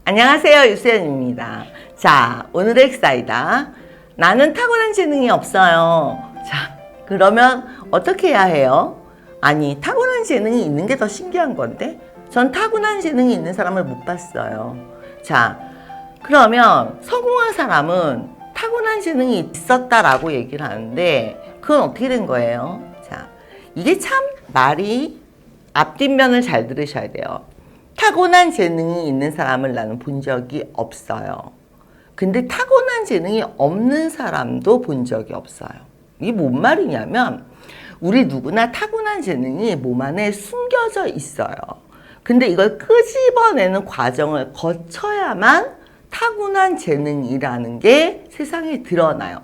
안녕하세요, 유수연입니다. 자, 오늘의 엑사이다. 나는 타고난 재능이 없어요. 자, 그러면 어떻게 해야 해요? 아니, 타고난 재능이 있는 게 더 신기한 건데 전 타고난 재능이 있는 사람을 못 봤어요. 자, 그러면 성공한 사람은 타고난 재능이 있었다라고 얘기를 하는데 그건 어떻게 된 거예요? 자, 이게 참 말이 앞뒷면을 잘 들으셔야 돼요. 타고난 재능이 있는 사람을 나는 본 적이 없어요. 근데 타고난 재능이 없는 사람도 본 적이 없어요. 이게 뭔 말이냐면 우리 누구나 타고난 재능이 몸 안에 숨겨져 있어요. 근데 이걸 끄집어내는 과정을 거쳐야만 타고난 재능이라는 게 세상에 드러나요.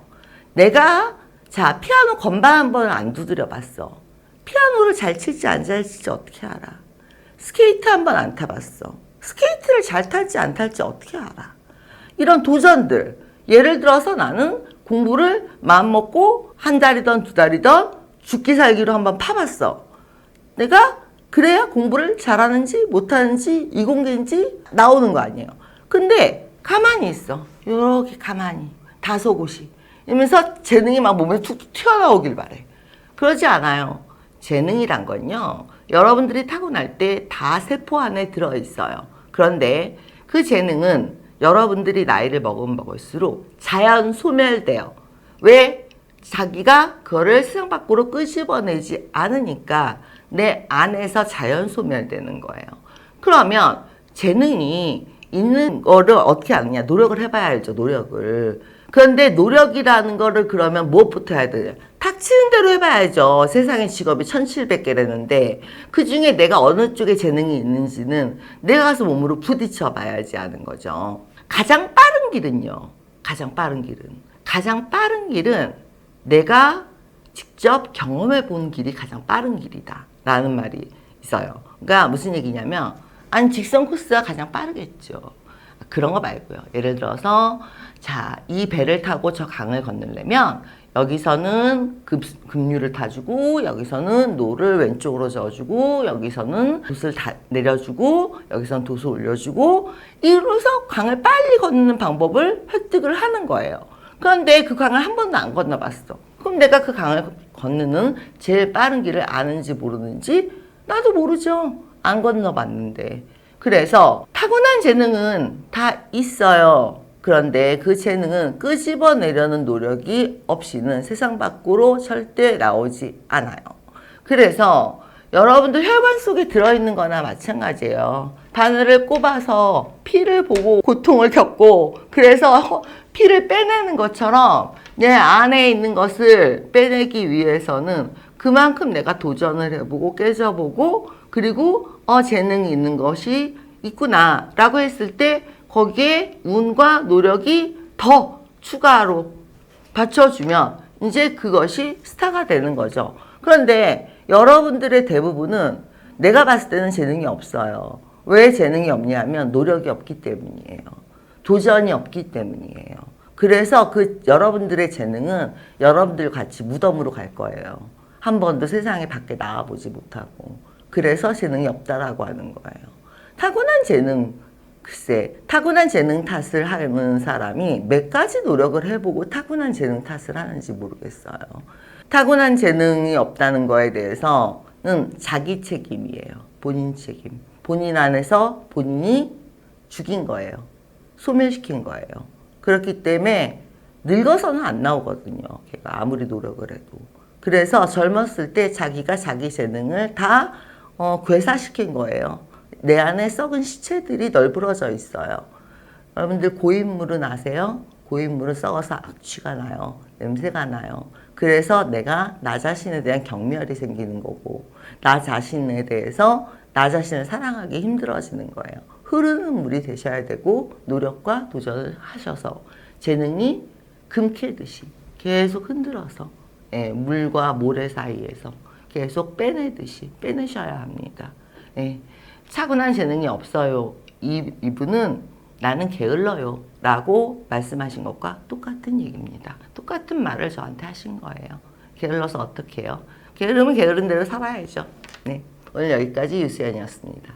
내가 피아노 건반 한 번을 안 두드려 봤어. 피아노를 잘 칠지 안 잘 칠지 어떻게 알아? 스케이트 한 번 안 타봤어. 스케이트를 잘 탈지 안 탈지 어떻게 알아? 이런 도전들. 예를 들어서 나는 공부를 마음먹고 한 달이든 두 달이든 죽기 살기로 한번 파봤어. 내가 그래야 공부를 잘하는지 못하는지 이공계인지 나오는 거 아니에요. 근데 가만히 있어. 이렇게 가만히 다소곳이 이러면서 재능이 막 몸에 툭툭 튀어나오길 바래. 그러지 않아요. 재능이란 건요, 여러분들이 타고날 때 다 세포 안에 들어있어요. 그런데 그 재능은 여러분들이 나이를 먹을수록 자연 소멸돼요. 왜? 자기가 그거를 세상 밖으로 끄집어내지 않으니까 내 안에서 자연 소멸되는 거예요. 그러면 재능이 있는 거를 어떻게 아느냐? 노력을 해봐야 알죠, 노력을. 그런데 노력이라는 거를 그러면 무엇부터 해야 되냐? 닥치는 대로 해봐야죠. 세상에 직업이 1700개라는데 그 중에 내가 어느 쪽에 재능이 있는지는 내가 가서 몸으로 부딪혀 봐야지 하는 거죠. 가장 빠른 길은요. 가장 빠른 길은 내가 직접 경험해 본 길이 가장 빠른 길이다 라는 말이 있어요. 그러니까 무슨 얘기냐면 아니 직선 코스가 가장 빠르겠죠. 그런 거 말고요. 예를 들어서 이 배를 타고 저 강을 건너려면 여기서는 급류를 타주고 여기서는 노를 왼쪽으로 저어주고 여기서는 돛을 내려주고 여기서는 돛을 올려주고 이로써 강을 빨리 건너는 방법을 획득을 하는 거예요. 그런데 그 강을 한 번도 안 건너봤어. 그럼 내가 그 강을 건너는 제일 빠른 길을 아는지 모르는지 나도 모르죠. 안 건너봤는데. 그래서 타고난 재능은 다 있어요. 그런데 그 재능은 끄집어내려는 노력이 없이는 세상 밖으로 절대 나오지 않아요. 그래서 여러분들 혈관 속에 들어있는 거나 마찬가지예요. 바늘을 꼽아서 피를 보고 고통을 겪고 그래서 피를 빼내는 것처럼 내 안에 있는 것을 빼내기 위해서는 그만큼 내가 도전을 해보고 깨져보고 그리고 재능이 있는 것이 있구나 라고 했을 때 거기에 운과 노력이 더 추가로 받쳐주면 이제 그것이 스타가 되는 거죠. 그런데 여러분들의 대부분은 내가 봤을 때는 재능이 없어요. 왜 재능이 없냐면 노력이 없기 때문이에요. 도전이 없기 때문이에요. 그래서 여러분들의 재능은 여러분들 같이 무덤으로 갈 거예요. 한 번도 세상에 밖에 나와보지 못하고. 그래서 재능이 없다라고 하는 거예요. 타고난 재능, 글쎄, 타고난 재능 탓을 하는 사람이 몇 가지 노력을 해보고 타고난 재능 탓을 하는지 모르겠어요. 타고난 재능이 없다는 거에 대해서는 자기 책임이에요. 본인 책임. 본인 안에서 본인이 죽인 거예요. 소멸시킨 거예요. 그렇기 때문에 늙어서는 안 나오거든요. 걔가 아무리 노력을 해도. 그래서 젊었을 때 자기가 자기 재능을 다 괴사시킨 거예요. 내 안에 썩은 시체들이 널브러져 있어요. 여러분들 고인물은 아세요? 고인물은 썩어서 악취가 나요. 냄새가 나요. 그래서 내가 나 자신에 대한 경멸이 생기는 거고 나 자신에 대해서 나 자신을 사랑하기 힘들어지는 거예요. 흐르는 물이 되셔야 되고 노력과 도전을 하셔서 재능이 금 캐듯이 계속 흔들어서 물과 모래 사이에서 계속 빼내듯이 빼내셔야 합니다. 타고난 재능이 없어요. 이분은 나는 게을러요 라고 말씀하신 것과 똑같은 얘기입니다. 똑같은 말을 저한테 하신 거예요. 게을러서 어떻게 해요? 게으르면 게으른 대로 살아야죠. 오늘 여기까지 유수연이었습니다.